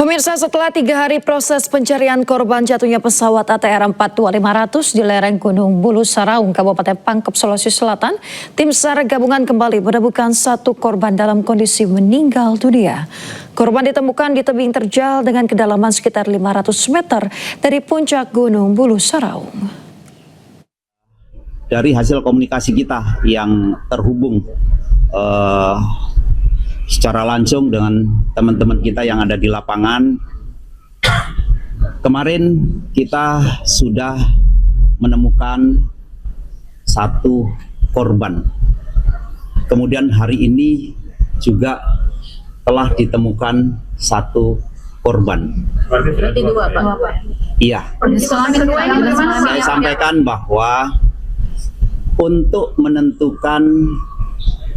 Pemirsa, setelah 3 hari proses pencarian korban jatuhnya pesawat ATR 42500 di lereng Gunung Bulu Saraung, Kabupaten Pangkep, Sulawesi Selatan, tim SAR gabungan kembali menemukan 1 korban dalam kondisi meninggal dunia. Korban ditemukan di tebing terjal dengan kedalaman sekitar 500 meter dari puncak Gunung Bulu Saraung. Dari hasil komunikasi kita yang terhubung secara langsung dengan teman-teman kita yang ada di lapangan, kemarin kita sudah menemukan 1 korban. Kemudian hari ini juga telah ditemukan 1 korban. Berarti 2, Pak? Iya. Saya sampaikan bahwa untuk menentukan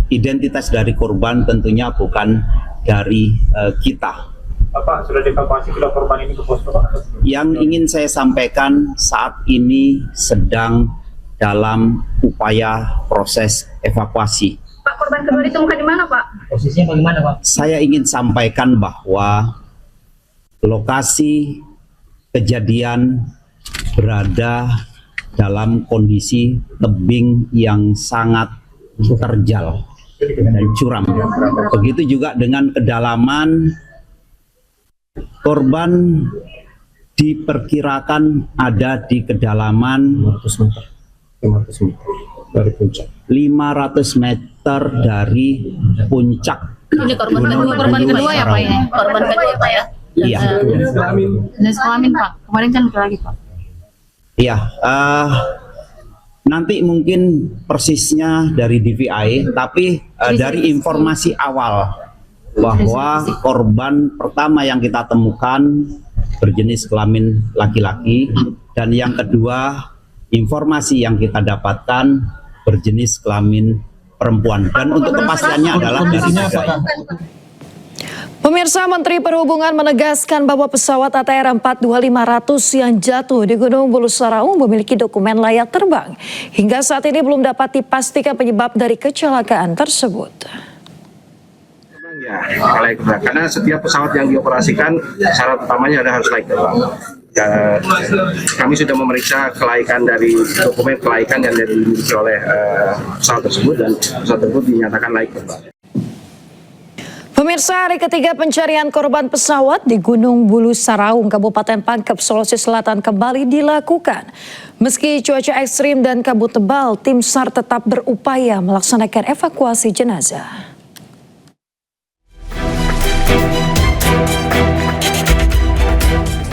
identitas dari korban tentunya bukan dari kita. Bapak sudah dievakuasi kedua korban ini ke posko, Pak? Yang ingin saya sampaikan saat ini sedang dalam upaya proses evakuasi. Pak, korban kedua ditemukan di mana, Pak? Posisinya bagaimana, Pak? Saya ingin sampaikan bahwa lokasi kejadian berada dalam kondisi tebing yang sangat terjal dan curam. Begitu juga dengan kedalaman, korban diperkirakan ada di kedalaman 500 meter dari puncak. 500 meter dari puncak. Ini korban kedua ya, Pak? Korban kedua, Pak, ya? Iya. Jenis kelamin, Pak. Kemarin kan lagi, Pak. Iya. Nanti mungkin persisnya dari DVI, tapi dari informasi awal bahwa korban pertama yang kita temukan berjenis kelamin laki-laki, dan yang kedua informasi yang kita dapatkan berjenis kelamin perempuan, dan untuk kepastiannya adalah dari DVI. Pemirsa, Menteri Perhubungan menegaskan bahwa pesawat ATR 42500 yang jatuh di Gunung Bulu Saraung memiliki dokumen layak terbang. Hingga saat ini belum dapat dipastikan penyebab dari kecelakaan tersebut. Ya, layak terbang. Karena setiap pesawat yang dioperasikan syarat utamanya adalah harus layak terbang. Kami sudah memeriksa kelaikan dari dokumen kelaikan yang dimiliki oleh pesawat tersebut, dan pesawat tersebut dinyatakan layak terbang. Pemirsa, hari ketiga pencarian korban pesawat di Gunung Bulu Saraung, Kabupaten Pangkep, Sulawesi Selatan kembali dilakukan. Meski cuaca ekstrim dan kabut tebal, tim SAR tetap berupaya melaksanakan evakuasi jenazah.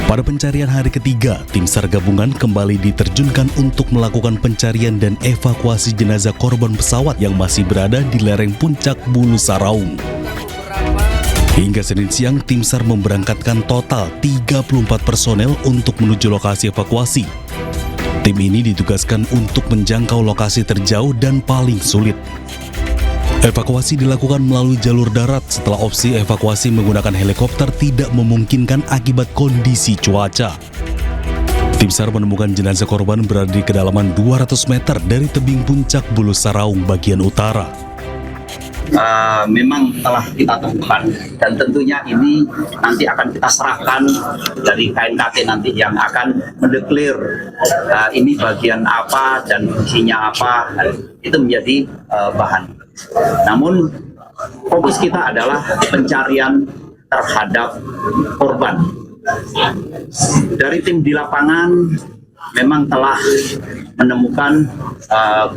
Pada pencarian hari ketiga, tim SAR gabungan kembali diterjunkan untuk melakukan pencarian dan evakuasi jenazah korban pesawat yang masih berada di lereng puncak Bulu Saraung. Hingga Senin siang, tim SAR memberangkatkan total 34 personel untuk menuju lokasi evakuasi. Tim ini ditugaskan untuk menjangkau lokasi terjauh dan paling sulit. Evakuasi dilakukan melalui jalur darat setelah opsi evakuasi menggunakan helikopter tidak memungkinkan akibat kondisi cuaca. Tim SAR menemukan jenazah korban berada di kedalaman 200 meter dari tebing puncak Bulu Saraung bagian utara. Memang telah kita temukan, dan tentunya ini nanti akan kita serahkan dari KNKT nanti yang akan mendeklir ini bagian apa dan fungsinya apa, itu menjadi bahan. Namun fokus kita adalah pencarian terhadap korban. Dari tim di lapangan memang telah menemukan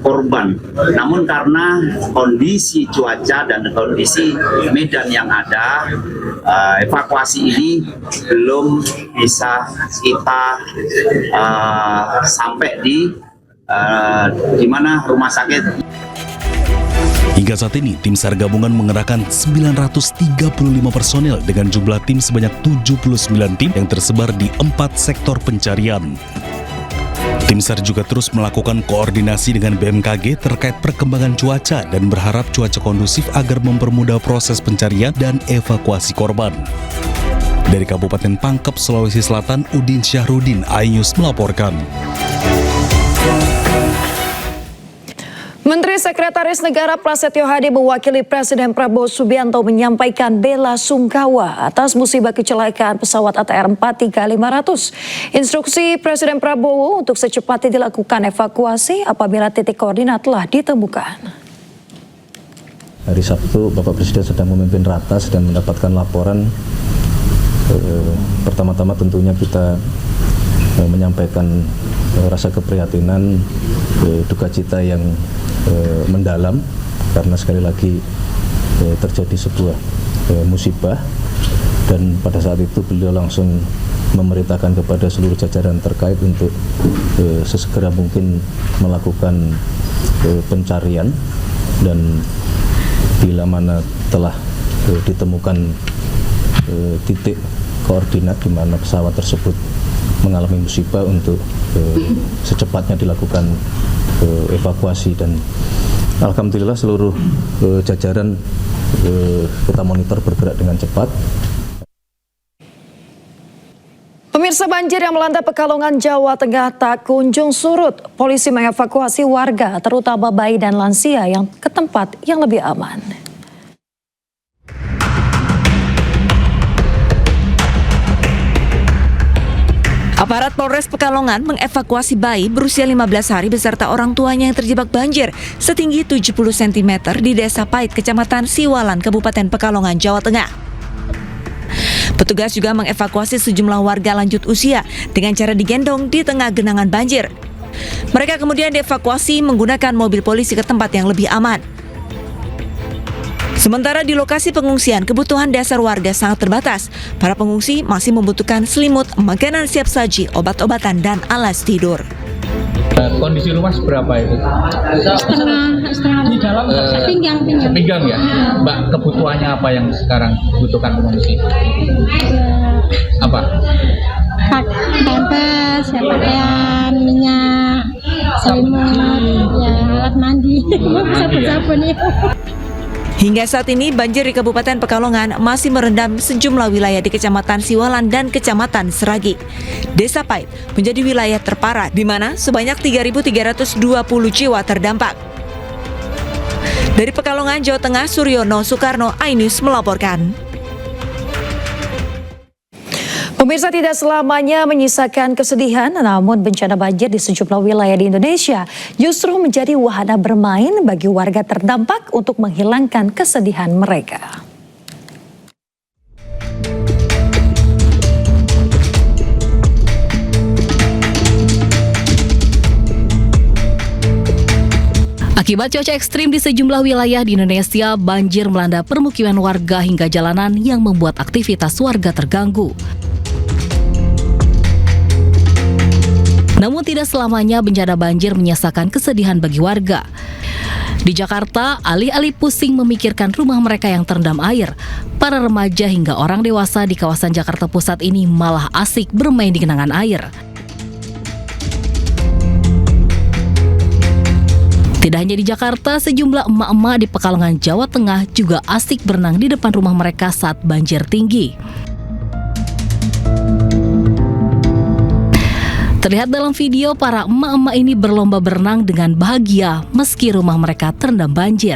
korban, namun karena kondisi cuaca dan kondisi medan yang ada, evakuasi ini belum bisa kita sampai di mana rumah sakit. Hingga saat ini, tim SAR gabungan mengerahkan 935 personel dengan jumlah tim sebanyak 79 tim yang tersebar di 4 sektor pencarian. Tim SAR juga terus melakukan koordinasi dengan BMKG terkait perkembangan cuaca dan berharap cuaca kondusif agar mempermudah proses pencarian dan evakuasi korban. Dari Kabupaten Pangkep, Sulawesi Selatan, Udin Syahrudin, iNews melaporkan. Menteri Sekretaris Negara Prasetyo Hadi mewakili Presiden Prabowo Subianto menyampaikan bela sungkawa atas musibah kecelakaan pesawat ATR 43500. Instruksi Presiden Prabowo untuk secepatnya dilakukan evakuasi apabila titik koordinat telah ditemukan. Hari Sabtu Bapak Presiden sedang memimpin ratas dan mendapatkan laporan. Pertama-tama tentunya kita menyampaikan rasa keprihatinan, duka cita yang mendalam karena sekali lagi terjadi sebuah musibah, dan pada saat itu beliau langsung memerintahkan kepada seluruh jajaran terkait untuk sesegera mungkin melakukan pencarian, dan bila mana telah ditemukan titik koordinat di mana pesawat tersebut mengalami musibah untuk secepatnya dilakukan evakuasi, dan alhamdulillah seluruh jajaran kita monitor bergerak dengan cepat. Pemirsa, banjir yang melanda Pekalongan, Jawa Tengah tak kunjung surut. Polisi mengevakuasi warga, terutama bayi dan lansia, yang ke tempat yang lebih aman. Aparat Polres Pekalongan mengevakuasi bayi berusia 15 hari beserta orang tuanya yang terjebak banjir setinggi 70 cm di Desa Pait, Kecamatan Siwalan, Kabupaten Pekalongan, Jawa Tengah. Petugas juga mengevakuasi sejumlah warga lanjut usia dengan cara digendong di tengah genangan banjir. Mereka kemudian dievakuasi menggunakan mobil polisi ke tempat yang lebih aman. Sementara di lokasi pengungsian, kebutuhan dasar warga sangat terbatas. Para pengungsi masih membutuhkan selimut, makanan siap saji, obat-obatan, dan alas tidur. Kondisi rumah seberapa itu? Setengah. Di dalam Sepinggang. sepinggang ya? Mbak, kebutuhannya apa yang sekarang dibutuhkan pengungsi? Apa? Pampers, pakaian, minyak, selimut, ya alat mandi, sabun-sabun ya. Hingga saat ini, banjir di Kabupaten Pekalongan masih merendam sejumlah wilayah di Kecamatan Siwalan dan Kecamatan Seragi. Desa Pait menjadi wilayah terparah, di mana sebanyak 3.320 jiwa terdampak. Dari Pekalongan, Jawa Tengah, Suryono Soekarno, iNews melaporkan. Pemirsa, tidak selamanya menyisakan kesedihan, namun bencana banjir di sejumlah wilayah di Indonesia justru menjadi wahana bermain bagi warga terdampak untuk menghilangkan kesedihan mereka. Akibat cuaca ekstrim di sejumlah wilayah di Indonesia, banjir melanda permukiman warga hingga jalanan yang membuat aktivitas warga terganggu. Namun tidak selamanya bencana banjir menyisakan kesedihan bagi warga. Di Jakarta, alih-alih pusing memikirkan rumah mereka yang terendam air, para remaja hingga orang dewasa di kawasan Jakarta Pusat ini malah asik bermain di genangan air. Tidak hanya di Jakarta, sejumlah emak-emak di Pekalongan, Jawa Tengah juga asik berenang di depan rumah mereka saat banjir tinggi. Terlihat dalam video, para emak-emak ini berlomba berenang dengan bahagia meski rumah mereka terendam banjir.